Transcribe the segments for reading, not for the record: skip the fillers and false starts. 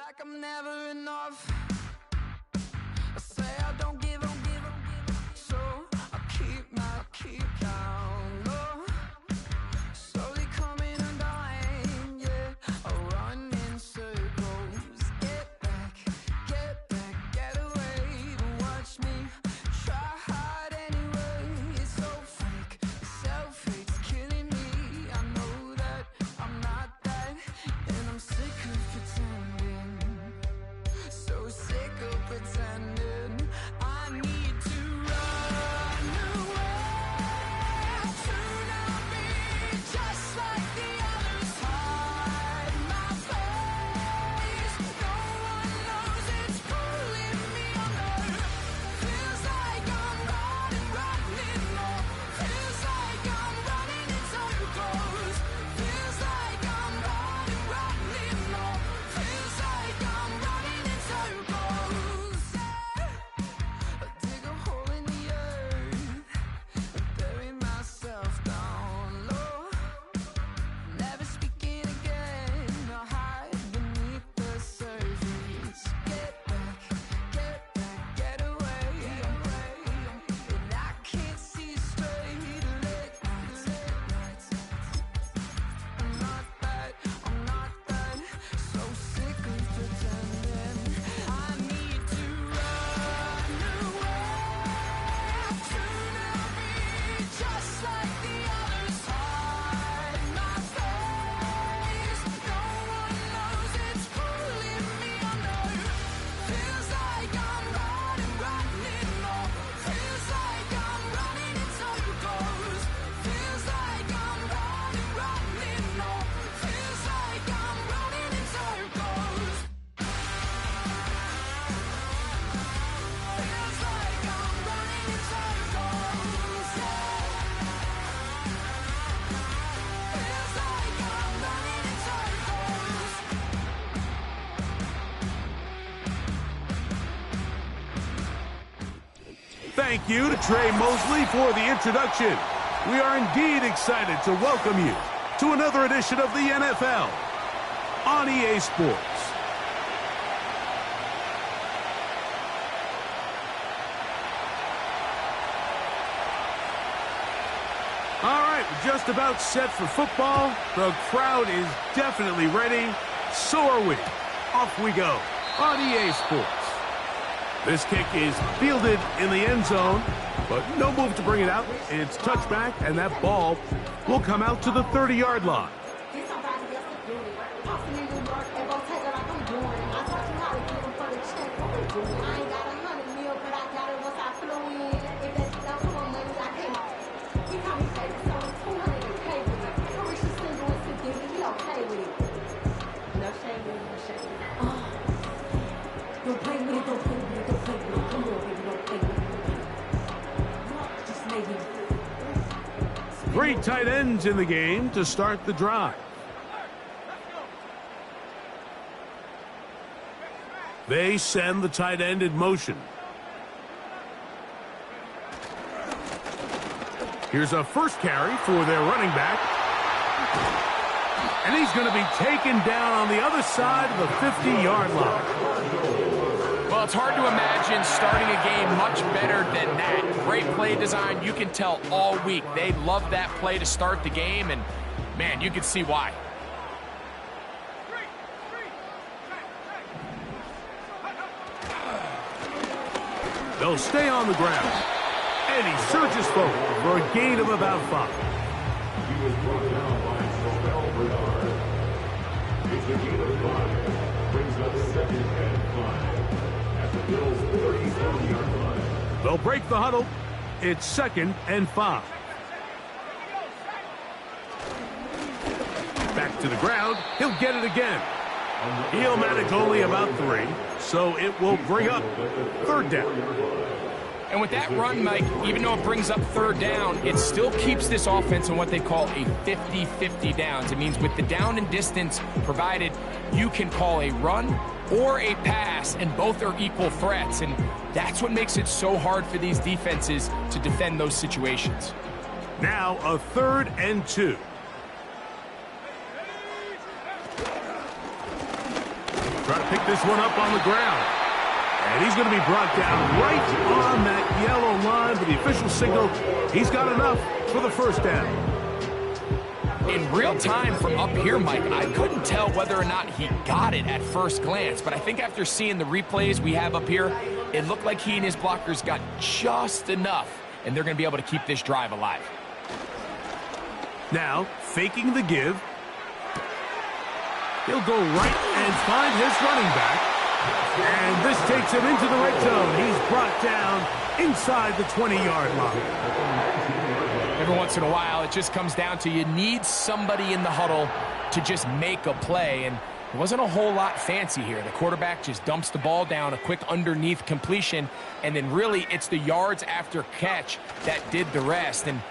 like I'm never enough. I say I don't give up, so I keep down low. Slowly coming undone, yeah. I run in circles. Get back, get away. But watch me try hard anyway. It's so fake, self-hate's killing me. I know that I'm not that, and I'm sick of pretending. So sick of pretending. I need to run away to not be just like the others. Hide my face. No one knows it's pulling me under. Feels like I'm running more. Feels like I'm running in circles. Feels like I'm running more. Feels like I'm running in circles. I dig a hole in the earth and bury myself down low. Never speaking again. I hide beneath the surface. Get back, get away. And I can't see straight. Late nights. I'm not that. So sick of pretending. I need to run away to not be just like the others. Hide my face. No one knows it's pulling me under. Feels like I'm running more. Feels like I'm running in circles. Feels like I'm running more. Feels like I'm running in circles. Feels like I'm running in circles. Feels like I'm running in circles. Thank you to Trey Mosley for the introduction. We are indeed excited to welcome you to another edition of the NFL on EA Sports. All right, we're just about set for football. The crowd is definitely ready. So are we. Off we go on EA Sports. This kick is fielded in the end zone, but no move to bring it out. It's touchback, and that ball will come out to the 30-yard line. Don't play with it, don't play with it, don't play with it. Come on, baby, don't play with it. Just maybe. 3 tight ends in the game to start the drive. They send the tight end in motion. Here's a first carry for their running back. And he's going to be taken down on the other side of the 50-yard line. Well, it's hard to imagine starting a game much better than that. Great play design. You can tell all week they love that play to start the game, and, man, you can see why. They'll stay on the ground. And he surges forward for a gain of about 5. He was brought down by Terrell Bernard. It's a gain of 5. Brings up 2nd and 5 at the Bills' 34-yard line. They'll break the huddle. It's 2nd and 5. Back to the ground. He'll get it again. He'll manage only about 3, so it will bring up 3rd down. And with that run, Mike, even though it brings up 3rd down, it still keeps this offense in what they call a 50-50 downs. It means with the down and distance provided, you can call a run or a pass, and both are equal threats. And that's what makes it so hard for these defenses to defend those situations. Now a 3rd and 2. Trying to pick this one up on the ground. And he's going to be brought down right on that yellow line for the official signal. He's got enough for the first down. In real time from up here, Mike, I couldn't tell whether or not he got it at first glance, but I think after seeing the replays we have up here, it looked like he and his blockers got just enough, and they're going to be able to keep this drive alive. Now, faking the give. He'll go right and find his running back. And this takes him into the red zone. He's brought down inside the 20-yard line. Every once in a while, it just comes down to you need somebody in the huddle to just make a play, and it wasn't a whole lot fancy here. The quarterback just dumps the ball down, a quick underneath completion, and then really it's the yards after catch that did the rest, and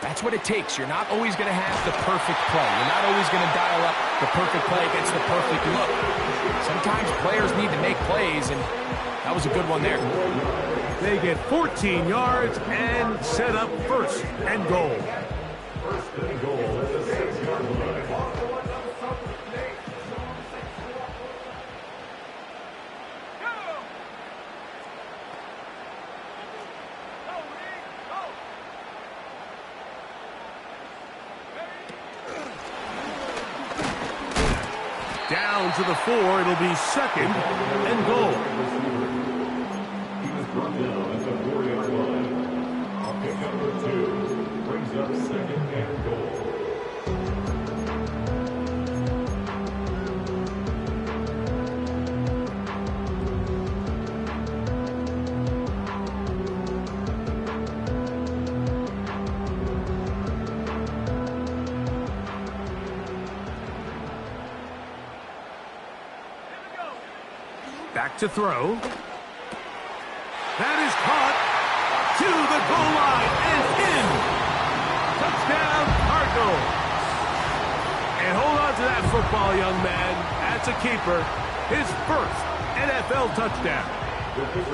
that's what it takes. You're not always going to have the perfect play. You're not always going to dial up the perfect play against the perfect look. Sometimes players need to make plays, and that was a good one there. They get 14 yards and set up first and goal. First and goal at the 6-yard line. Down to the 4, it'll be second and goal. He was brought down at the 4-yard line. Pick number 2 brings up second and goal. Back to throw. That is caught to the goal line and in. Touchdown, Cardinals. And hold on to that football, young man. That's a keeper. His first NFL touchdown.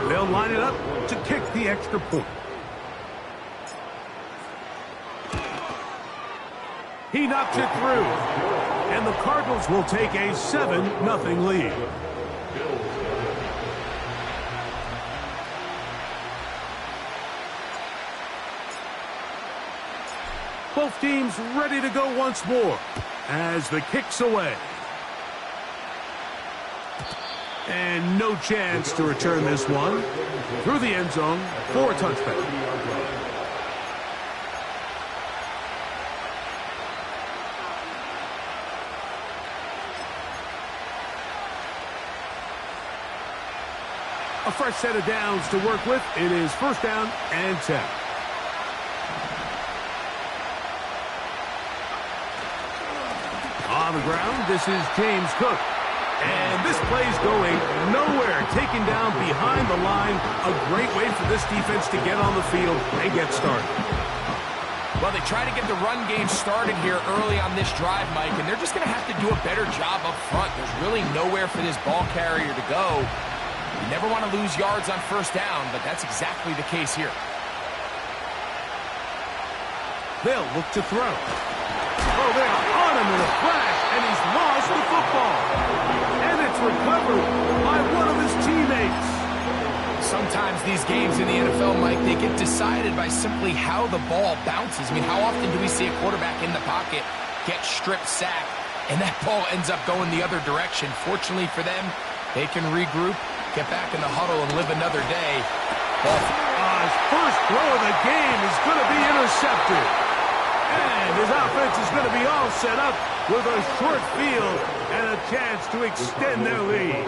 They'll line it up to kick the extra point. He knocks it through. And the Cardinals will take a 7-0 lead. Both teams ready to go once more as the kick's away. And no chance to return this one through the end zone for a touchback. A fresh set of downs to work with. It is first down and 10. On the ground, this is James Cook. And this play's going nowhere. Taken down behind the line. A great way for this defense to get on the field and get started. Well, they try to get the run game started here early on this drive, Mike, and they're just going to have to do a better job up front. There's really nowhere for this ball carrier to go. You never want to lose yards on first down, but that's exactly the case here. They'll look to throw. Oh, they are on him in a flash, and he's lost the football. And it's recovered by one of his teammates. Sometimes these games in the NFL, Mike, they get decided by simply how the ball bounces. I mean, how often do we see a quarterback in the pocket get strip sacked, and that ball ends up going the other direction? Fortunately for them, they can regroup, get back in the huddle, and live another day. His first throw of the game is going to be intercepted. And his offense is going to be all set up with a short field and a chance to extend their lead.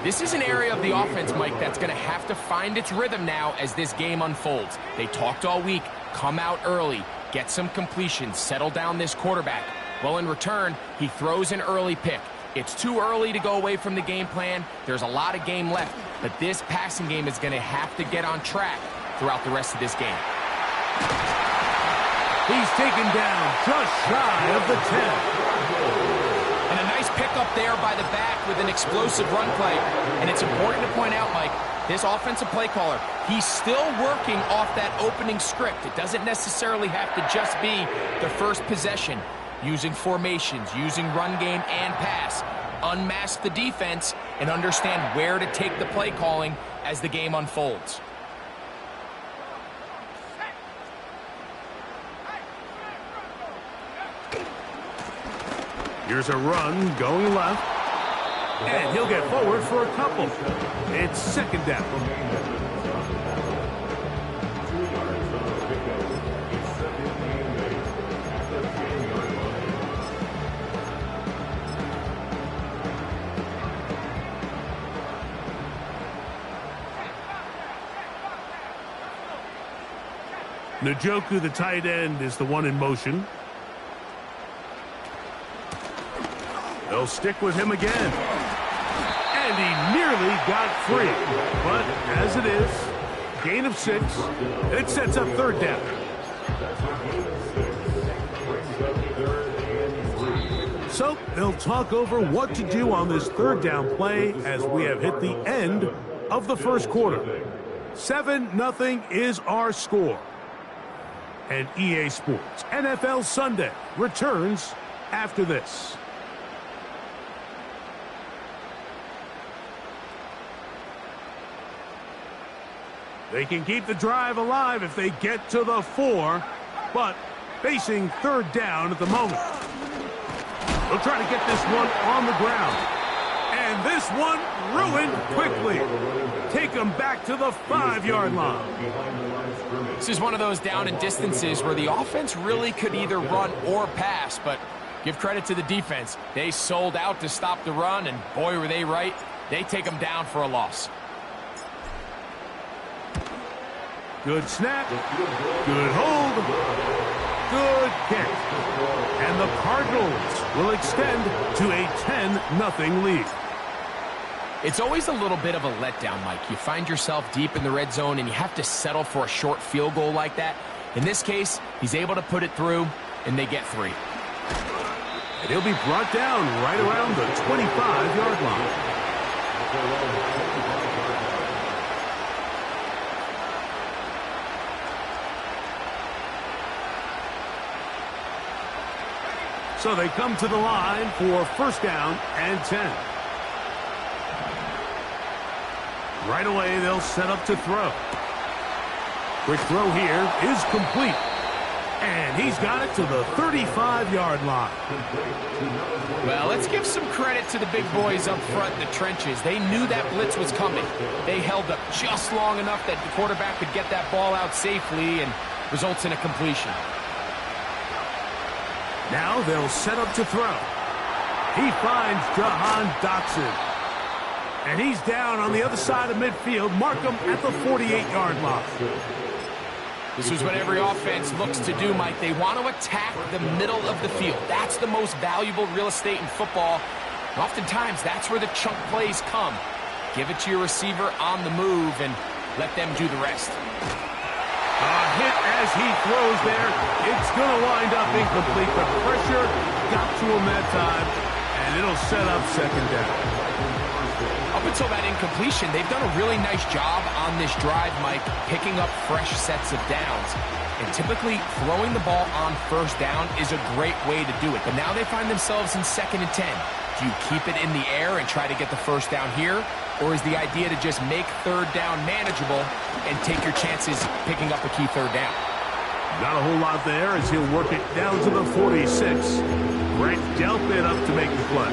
This is an area of the offense, Mike, that's going to have to find its rhythm now as this game unfolds. They talked all week, come out early, get some completions, settle down this quarterback. Well, in return, he throws an early pick. It's too early to go away from the game plan. There's a lot of game left, but this passing game is going to have to get on track throughout the rest of this game. He's taken down just shy of the 10. And a nice pickup there by the back with an explosive run play. And it's important to point out, Mike, this offensive play caller, he's still working off that opening script. It doesn't necessarily have to just be the first possession. Using formations, using run game and pass. unmask the defense and understand where to take the play calling as the game unfolds. Here's a run going left. And he'll get forward for a couple. It's second down. 2 yards on the pickup. It's second and 8 at the 10-yard line. Njoku, the tight end, is the one in motion. They'll stick with him again. And he nearly got free. But as it is, gain of 6. It sets up third down. So they'll talk over what to do on this third down play as we have hit the end of the first quarter. 7-0 is our score. And EA Sports NFL Sunday returns after this. They can keep the drive alive if they get to the 4, but facing third down at the moment. They'll try to get this one on the ground. And this one ruined quickly. Take them back to the 5-yard line. This is one of those down and distances where the offense really could either run or pass, but give credit to the defense. They sold out to stop the run, and boy, were they right. They take them down for a loss. Good snap, good hold, good kick. And the Cardinals will extend to a 10-0 lead. It's always a little bit of a letdown, Mike. You find yourself deep in the red zone and you have to settle for a short field goal like that. In this case, he's able to put it through, and they get 3. And he'll be brought down right around the 25-yard line. So they come to the line for first down and 10. Right away, they'll set up to throw. Quick throw here is complete. And he's got it to the 35-yard line. Well, let's give some credit to the big boys up front in the trenches. They knew that blitz was coming. They held up just long enough that the quarterback could get that ball out safely, and results in a completion. Now they'll set up to throw. He finds Jahan Dotson. And he's down on the other side of midfield. Mark him at the 48-yard line. This is what every offense looks to do, Mike. They want to attack the middle of the field. That's the most valuable real estate in football. And oftentimes, that's where the chunk plays come. Give it to your receiver on the move and let them do the rest. A hit as he throws there. It's going to wind up incomplete. The pressure got to him that time, and it'll set up second down. Up until that incompletion, they've done a really nice job on this drive, Mike, picking up fresh sets of downs. And typically, throwing the ball on first down is a great way to do it. But now they find themselves in 2nd and 10. Do you keep it in the air and try to get the first down here? Or is the idea to just make third down manageable and take your chances picking up a key third down? Not a whole lot there as he'll work it down to the 46. Brent Delpit up to make the play.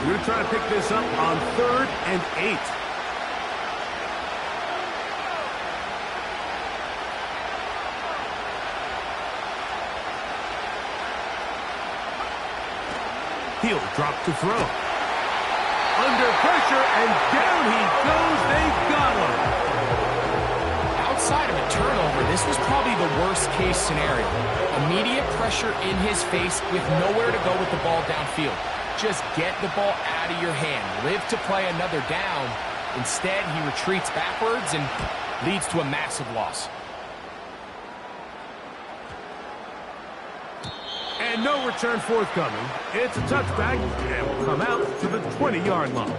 We're going to try to pick this up on 3rd and 8. He'll drop to throw. Under pressure, and down he goes. They've got him. Outside of a turnover, this was probably the worst-case scenario. Immediate pressure in his face with nowhere to go with the ball downfield. Just get the ball out of your hand. Live to play another down. Instead, he retreats backwards and leads to a massive loss. And no return forthcoming. It's a touchback, and will come out to the 20-yard line.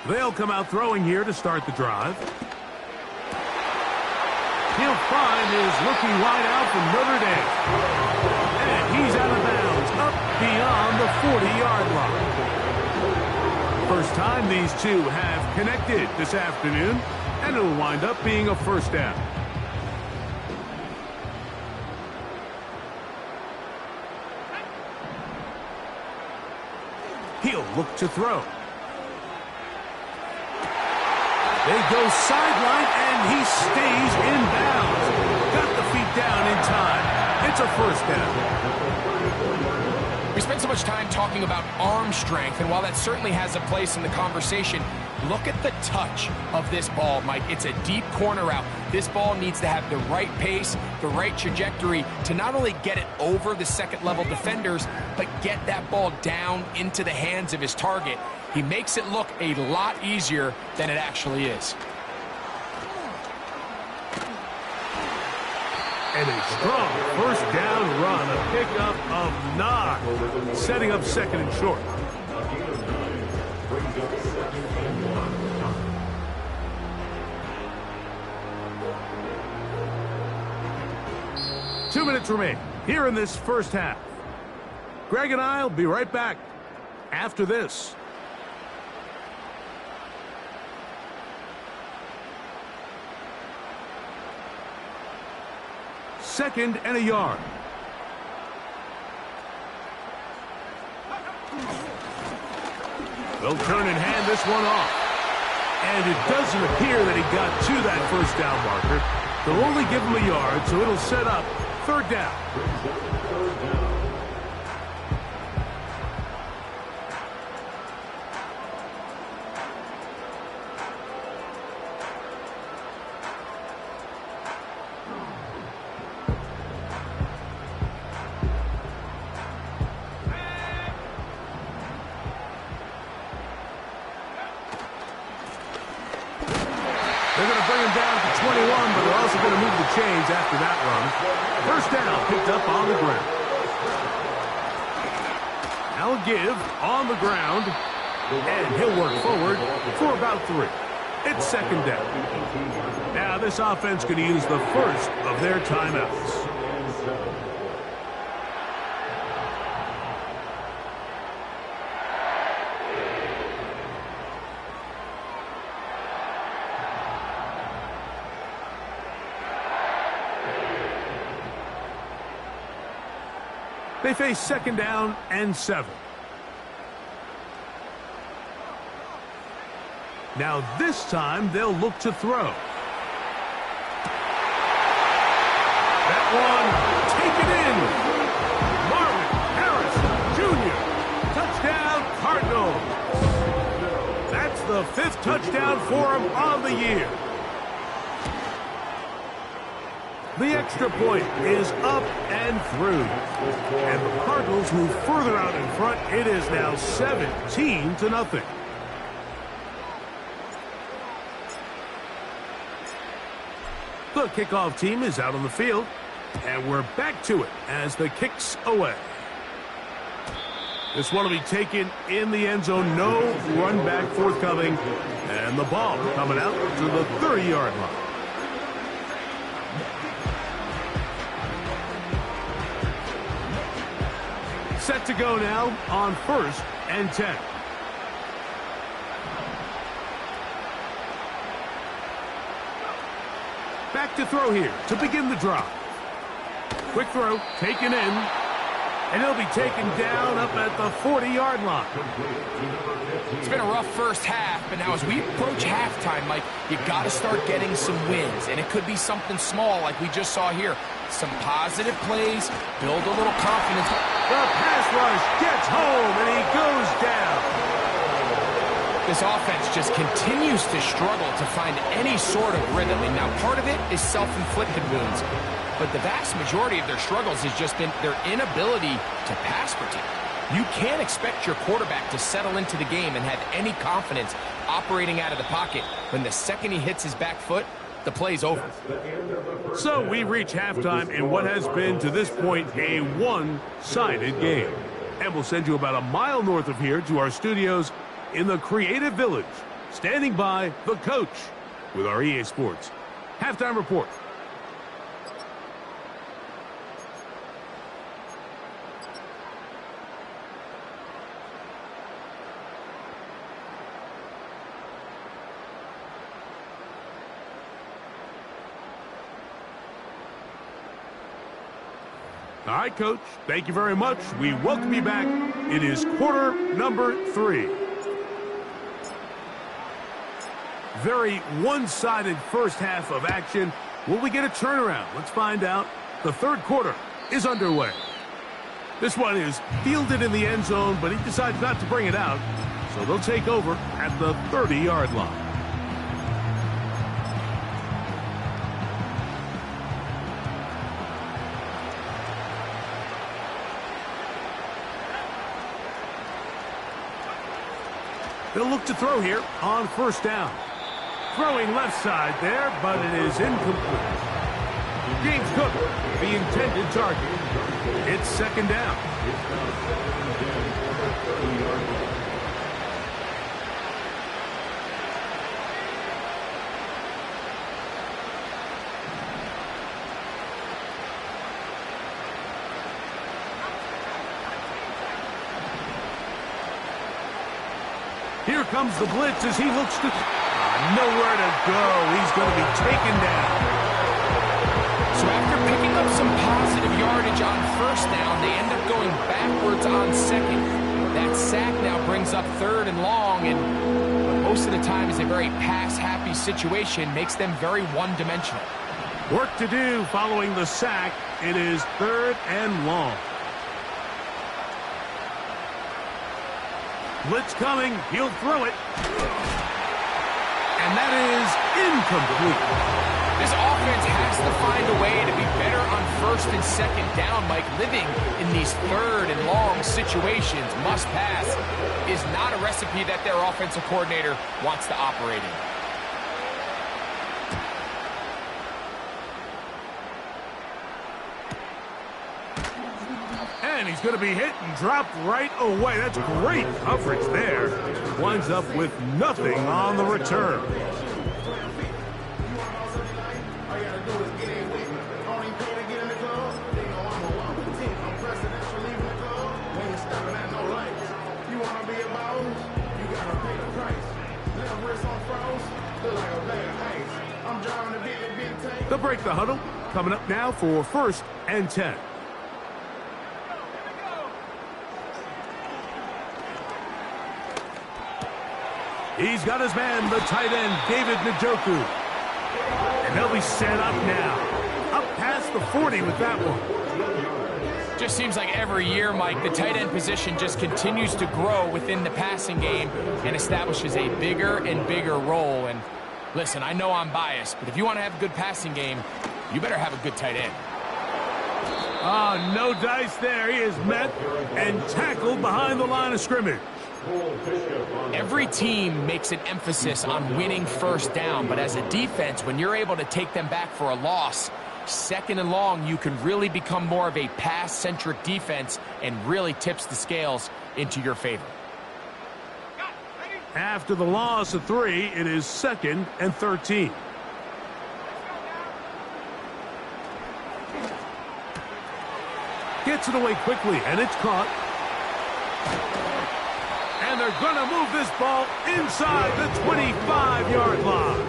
They'll come out throwing here to start the drive. He'll find his rookie wideout from Notre Dame. And he's out of bounds, up beyond the 40-yard line. First time these two have connected this afternoon, and it'll wind up being a first down. He'll look to throw. They go sideline, and he stays in bounds. Got the feet down in time. It's a first down. We spent so much time talking about arm strength, and while that certainly has a place in the conversation, look at the touch of this ball, Mike. It's a deep corner route. This ball needs to have the right pace, the right trajectory to not only get it over the second-level defenders, but get that ball down into the hands of his target. He makes it look a lot easier than it actually is. And a strong first down run, a pickup of 9, setting up second and short. Brings up second and 1. 2 minutes remain here in this first half. Greg and I will be right back after this. Second and a yard. They'll turn and hand this one off. And it doesn't appear that he got to that first down marker. They'll only give him a yard, so it'll set up third down. They're going to bring him down to 21, but they're also going to move the chains after that run. First down picked up on the ground. Now a give on the ground, and he'll work forward for about 3. It's second down. Now this offense going to use the first of their timeouts. They face second down and 7. Now this time they'll look to throw. That one taken in. Marvin Harrison Jr. Touchdown Cardinals. That's the 5th touchdown for him on the year. The extra point is up and through. And the Cardinals move further out in front. It is now 17-0. The kickoff team is out on the field. And we're back to it as the kick's away. This one will be taken in the end zone. No run back forthcoming. And the ball coming out to the 30-yard line. Set to go now on 1st and 10. Back to throw here to begin the drive. Quick throw, taken in, and he'll be taken down up at the 40-yard line. It's been a rough first half, but now as we approach halftime, Mike, you got to start getting some wins, and it could be something small like we just saw here. Some positive plays, build a little confidence. The pass rush gets home, and he goes down. This offense just continues to struggle to find any sort of rhythm, and now part of it is self-inflicted wounds. But the vast majority of their struggles has just been their inability to pass protect. You can't expect your quarterback to settle into the game and have any confidence operating out of the pocket when the second he hits his back foot, the play's over. So we reach halftime in what has been, to this point, a one-sided game. And we'll send you about a mile north of here to our studios in the Creative Village Standing by, the coach with our EA Sports Halftime Report. All right, Coach, thank you very much. We welcome you back. It is quarter number 3. Very one-sided first half of action. Will we get a turnaround? Let's find out. The third quarter is underway. This one is fielded in the end zone, but he decides not to bring it out. So they'll take over at the 30-yard line. They'll look to throw here on first down. Throwing left side there, but it is incomplete. James Cook, the intended target. It's second down. Here comes the blitz as he looks to... nowhere to go. He's going to be taken down. So after picking up some positive yardage on first down, they end up going backwards on second. That sack now brings up third and long, and most of the time is a very pass-happy situation, makes them very one-dimensional. Work to do following the sack. It is third and long. Blitz coming. He'll throw it. And that is incomplete. This offense has to find a way to be better on first and second down, Mike. Living in these third and long situations, must pass, is not a recipe that their offensive coordinator wants to operate in. And he's going to be hit and dropped right away. That's great coverage there. Winds up with nothing on the return. They'll break the huddle. Coming up now for first and 10. He's got his man, the tight end, David Njoku. And they'll be set up now. Up past the 40 with that one. Just seems like every year, Mike, the tight end position just continues to grow within the passing game and establishes a bigger and bigger role. And listen, I know I'm biased, but if you want to have a good passing game, you better have a good tight end. Ah, no dice there. He is met and tackled behind the line of scrimmage. Every team makes an emphasis on winning first down, but as a defense, when you're able to take them back for a loss, second and long, you can really become more of a pass-centric defense and really tips the scales into your favor. After the loss of 3, it is second and 13. Gets it away quickly, and it's caught. And they're going to move this ball inside the 25-yard line.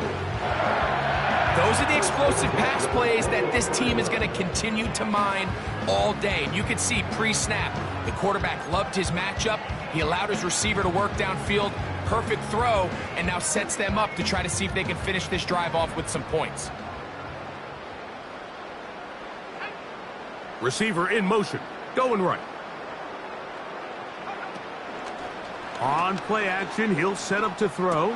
Those are the explosive pass plays that this team is going to continue to mine all day. And you can see pre-snap, the quarterback loved his matchup. He allowed his receiver to work downfield. Perfect throw, and now sets them up to try to see if they can finish this drive off with some points. Receiver in motion, going right. On play action, he'll set up to throw.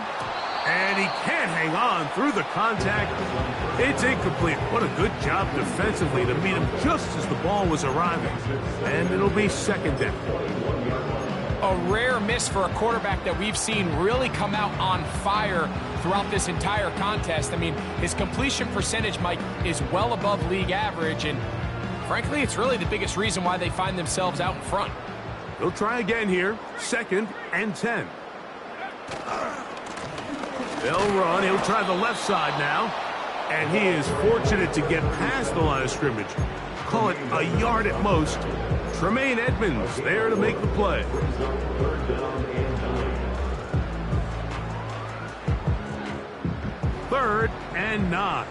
And he can't hang on through the contact. It's incomplete. What a good job defensively to meet him just as the ball was arriving. And it'll be second down. A rare miss for a quarterback that we've seen really come out on fire throughout this entire contest. I mean, his completion percentage, Mike, is well above league average. And frankly, it's really the biggest reason why they find themselves out in front. He'll try again here. Second and 10. They'll run. He'll try the left side now. And he is fortunate to get past the line of scrimmage. Call it a yard at most. Tremaine Edmonds there to make the play. Third and 9.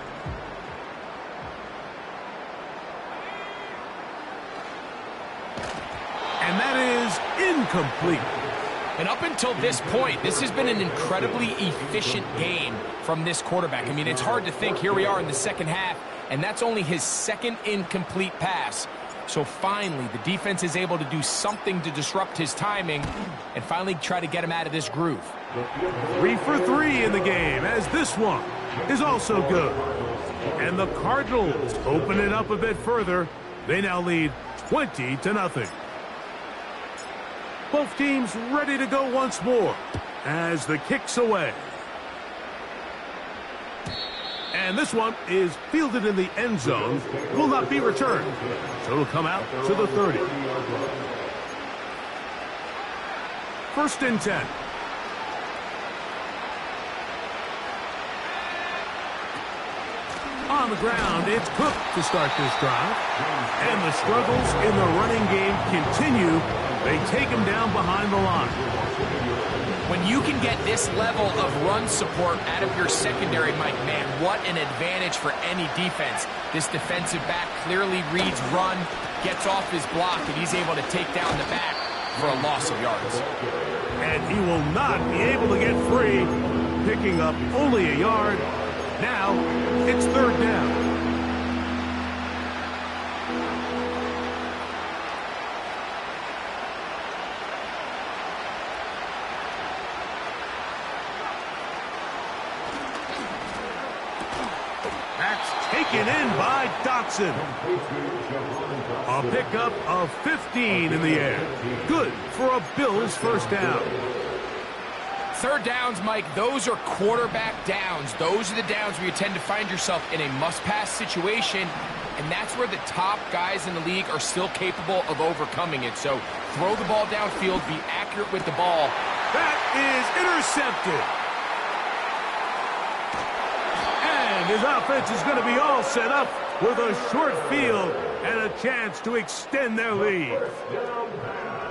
And that is incomplete. And up until this point, this has been an incredibly efficient game from this quarterback. I mean, it's hard to think. Here we are in the second half, and that's only his second incomplete pass. So finally, the defense is able to do something to disrupt his timing and finally try to get him out of this groove. 3 for 3 in the game, as this one is also good. And the Cardinals open it up a bit further. They now lead 20-0. Both teams ready to go once more as the kick's away. And this one is fielded in the end zone. Will not be returned. So it'll come out to the 30. First and 10. On the ground, it's Cook to start this drive. And the struggles in the running game continue. They take him down behind the line. When you can get this level of run support out of your secondary, Mike, man, what an advantage for any defense. This defensive back clearly reads run, gets off his block, and he's able to take down the back for a loss of yards. And he will not be able to get free, picking up only a yard. Now, it's third down. Taken in by Dotson. A pickup of 15 in the air. Good for a Bills first down. Third downs, Mike, those are quarterback downs. Those are the downs where you tend to find yourself in a must-pass situation, and that's where the top guys in the league are still capable of overcoming it. So throw the ball downfield, be accurate with the ball. That is intercepted. And his offense is going to be all set up with a short field and a chance to extend their lead.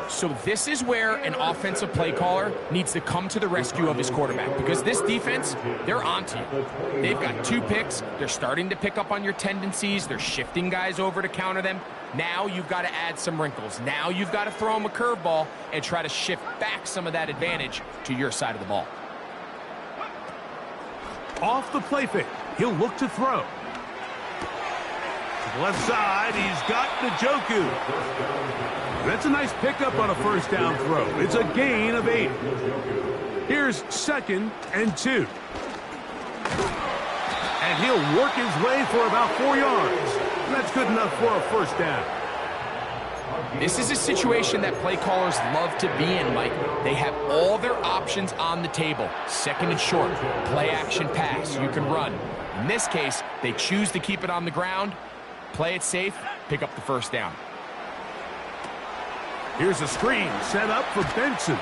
So this is where an offensive play caller needs to come to the rescue of his quarterback, because this defense, they're onto you. They've got 2 picks. They're starting to pick up on your tendencies. They're shifting guys over to counter them. Now you've got to add some wrinkles. Now you've got to throw them a curveball and try to shift back some of that advantage to your side of the ball. Off the play fake, he'll look to throw. To the left side, he's got Njoku. That's a nice pickup on a first down throw. It's a gain of 8. Here's 2nd and 2. And he'll work his way for about 4 yards. That's good enough for a first down. This is a situation that play callers love to be in, Mike. They have all their options on the table. 2nd and short, play action pass, you can run. In this case, they choose to keep it on the ground, play it safe, pick up the first down. Here's a screen set up for Benson.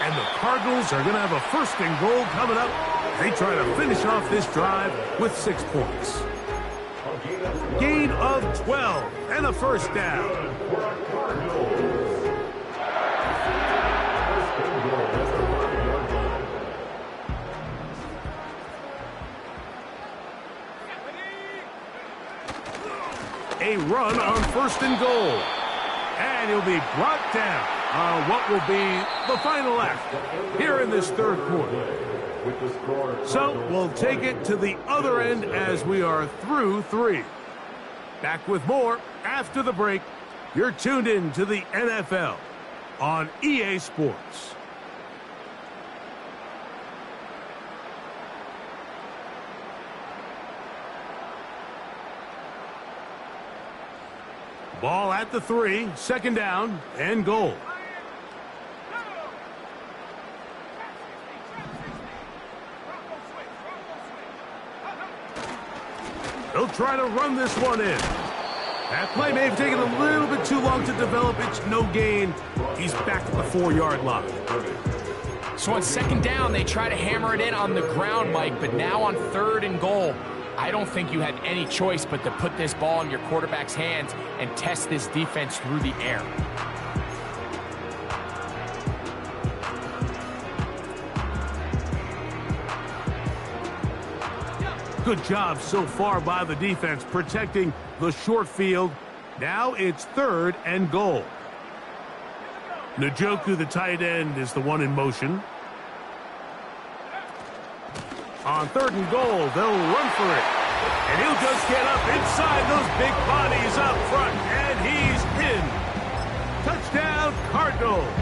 And the Cardinals are going to have a 1st and goal coming up. They try to finish off this drive with 6 points. Gain of 12 and a first down. A run on 1st and goal. And he'll be brought down on what will be the final act here in this 3rd quarter. So we'll take it to the other end as we are through 3. Back with more after the break. You're tuned in to the NFL on EA Sports. Ball at the 3, 2nd down and goal. They'll try to run this one in. That play may have taken a little bit too long to develop. It's no gain. He's back at the 4-yard line. So on second down, they try to hammer it in on the ground, Mike, but now on 3rd and goal, I don't think you had any choice but to put this ball in your quarterback's hands and test this defense through the air. Good job so far by the defense protecting the short field. Now it's 3rd and goal. Njoku, the tight end, is the one in motion. On 3rd and goal, they'll run for it. And he'll just get up inside those big bodies up front. And he's in. Touchdown, Cardinals.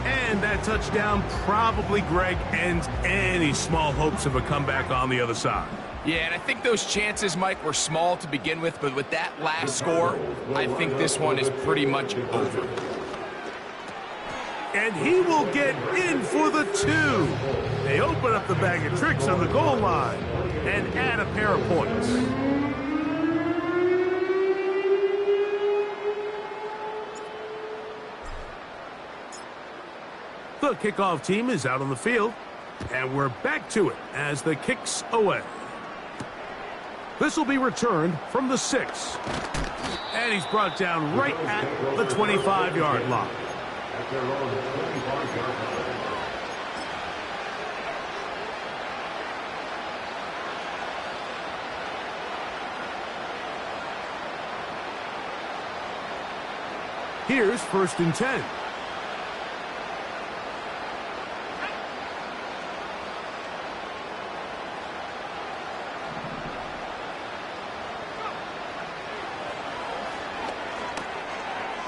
And that touchdown probably, Greg, ends any small hopes of a comeback on the other side. Yeah, and I think those chances, Mike, were small to begin with, but with that last score, I think this one is pretty much over. And he will get in for the 2. They open up the bag of tricks on the goal line and add a pair of points. The kickoff team is out on the field, and we're back to it as the kick's away. This will be returned from the 6. And he's brought down right at the 25-yard line. At their own 25-yard line. Here's 1st and 10.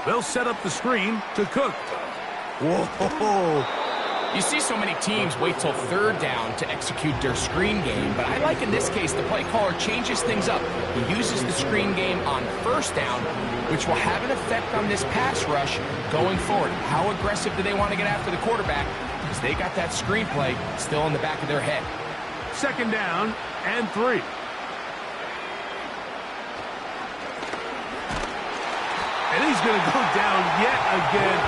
They'll set up the screen to Cook. Whoa! You see so many teams wait till 3rd down to execute their screen game, but I like in this case the play caller changes things up. He uses the screen game on 1st down, which will have an effect on this pass rush going forward. How aggressive do they want to get after the quarterback? Because they got that screen play still in the back of their head. 2nd down and 3. And he's going to go down yet again.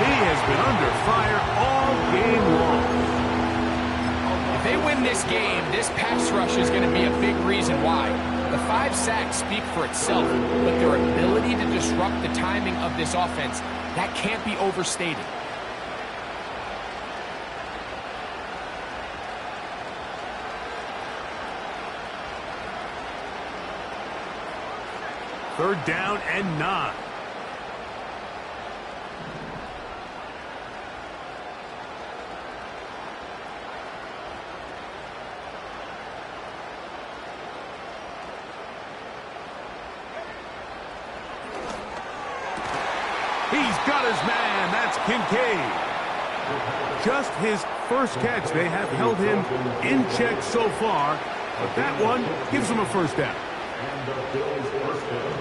He has been under fire all game long. If they win this game, this pass rush is going to be a big reason why. The 5 sacks speak for itself, but their ability to disrupt the timing of this offense, that can't be overstated. Third down and 9. He's got his man. That's Kincaid. Just his first catch. They have held him in check so far, but that one gives him a 1st down. And the Bills' 1st down.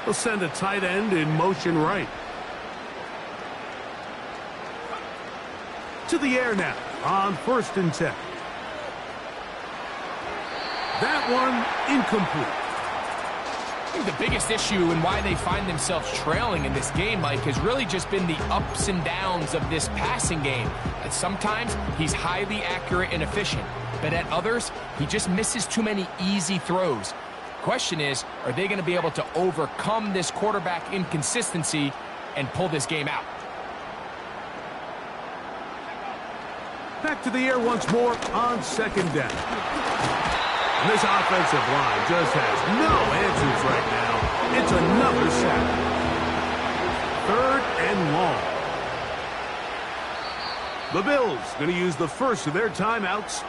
They'll send a tight end in motion right. To the air now on 1st and 10. That one incomplete. I think the biggest issue and why they find themselves trailing in this game, Mike, has really just been the ups and downs of this passing game. And sometimes he's highly accurate and efficient, but at others, he just misses too many easy throws. Question is, are they going to be able to overcome this quarterback inconsistency and pull this game out? Back to the air once more on 2nd down. And this offensive line just has no answers right now. It's another sack. 3rd and long. The Bills going to use the first of their timeouts.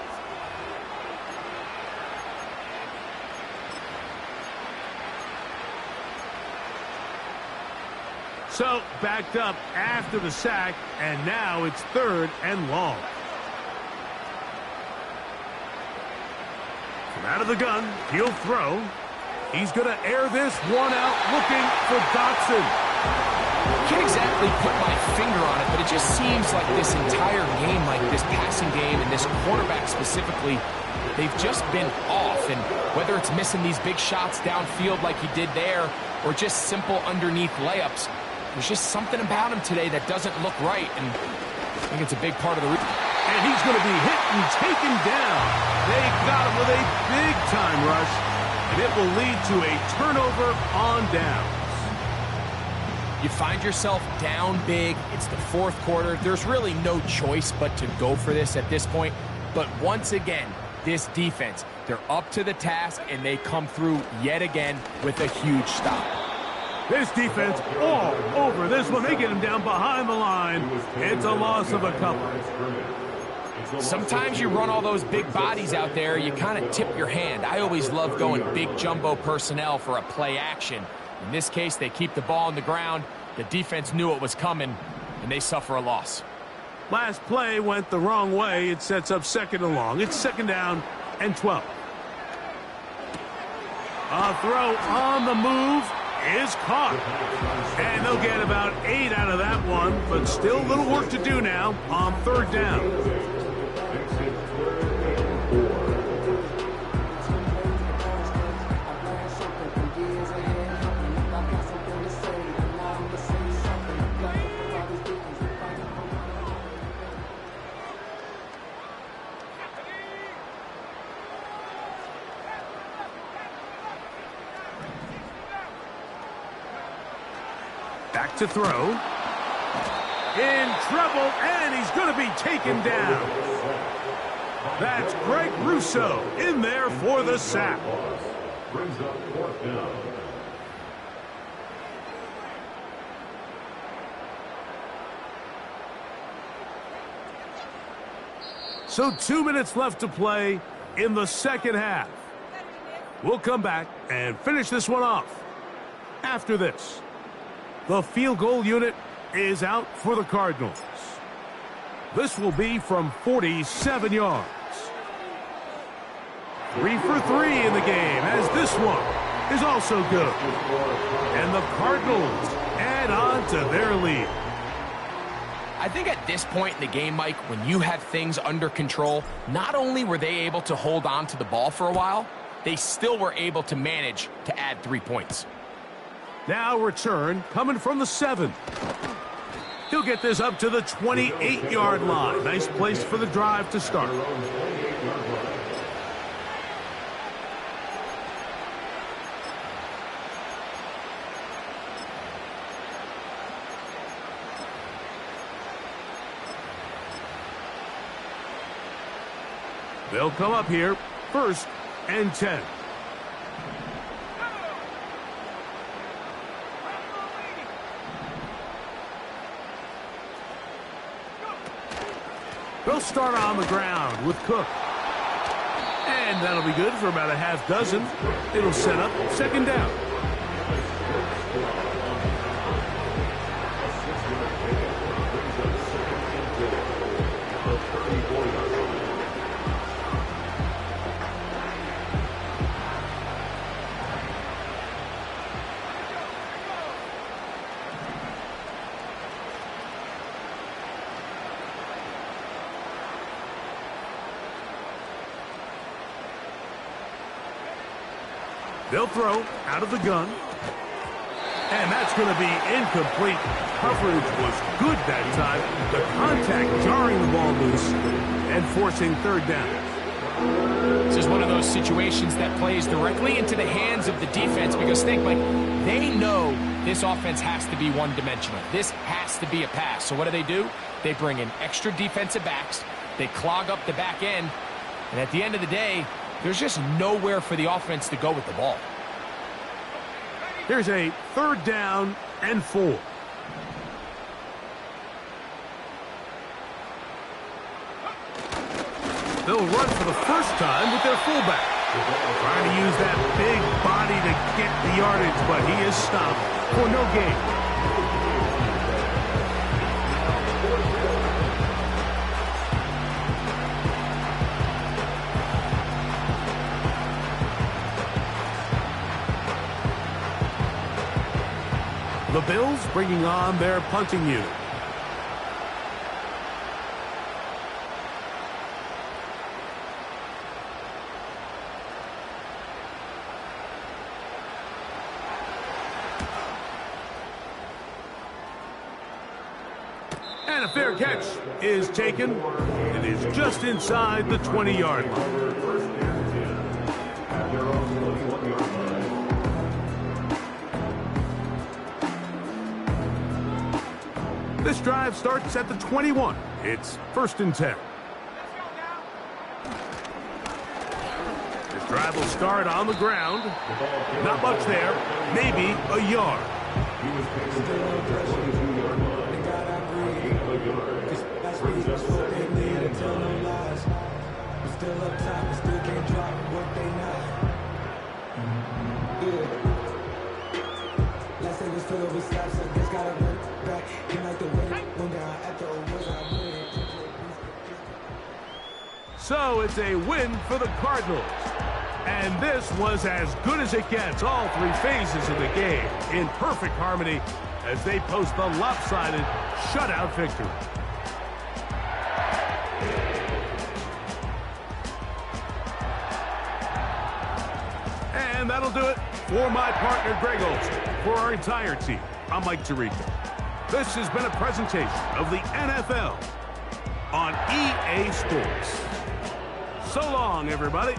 So, backed up after the sack, and now it's 3rd and long. From out of the gun, he'll throw. He's going to air this one out, looking for Dotson. can't exactly put my finger on it, but it just seems like this entire game, like this passing game and this quarterback specifically, they've just been off. And whether it's missing these big shots downfield like he did there or just simple underneath layups, there's just something about him today that doesn't look right. And I think it's a big part of the reason. And he's going to be hit and taken down. They got him with a big-time rush, and it will lead to a turnover on downs. You find yourself down big. It's the fourth quarter. There's really no choice but to go for this at this point. But once again, this defense, they're up to the task, and they come through yet again with a huge stop. This defense all over this one. They get him down behind the line. It's a loss of a couple. Sometimes you run all those big bodies out there, you kind of tip your hand. I always love going big jumbo personnel for a play action. In this case, they keep the ball on the ground. The defense knew it was coming, and they suffer a loss. Last play went the wrong way. It sets up second and long. It's second down and 12. A throw on the move is caught. And they'll get about 8 out of that one, but still a little work to do now on third down. Back to throw. In trouble, and he's going to be taken down. That's Greg Rousseau in there for the sack. Brings up fourth down. So 2 minutes left to play in the second half. We'll come back and finish this one off after this. The field goal unit is out for the Cardinals. This will be from 47 yards. 3 for 3 in the game, as this one is also good. And the Cardinals add on to their lead. I think at this point in the game, Mike, when you have things under control, not only were they able to hold on to the ball for a while, they still were able to manage to add 3 points. Now return coming from the 7. He'll get this up to the 28-yard line. Nice place for the drive to start. They'll come up here, 1st and 10. They'll start on the ground with Cook. And that'll be good for about a half dozen. It'll set up second down. They'll throw out of the gun. And that's going to be incomplete. Coverage was good that time. The contact jarring the ball loose and forcing third down. This is one of those situations that plays directly into the hands of the defense because think, like, they know this offense has to be one-dimensional. This has to be a pass. So what do? They bring in extra defensive backs. They clog up the back end. And at the end of the day, there's just nowhere for the offense to go with the ball. Here's a third down and 4. They'll run for the first time with their fullback. Trying to use that big body to get the yardage, but he is stopped for no gain. The Bills bringing on their punting unit. And a fair catch is taken. It is just inside the 20-yard line. First and 10 at their own 21-yard line. This drive starts at the 21. It's 1st and 10. This drive will start on the ground. Not much there. Maybe a yard. He was picking up the 22-yard line. Brings up 2nd and 5. Still up top, we still can't drop what they not. Yeah. Last thing was filled with slaps, so just gotta run back. Can like the way went down after a was I win. So it's a win for the Cardinals. And this was as good as it gets. All three phases of the game in perfect harmony as they post the lopsided shutout victory. And that'll do it for my partner, Greg Olsen. For our entire team, I'm Mike Tirico. This has been a presentation of the NFL on EA Sports. So long, everybody.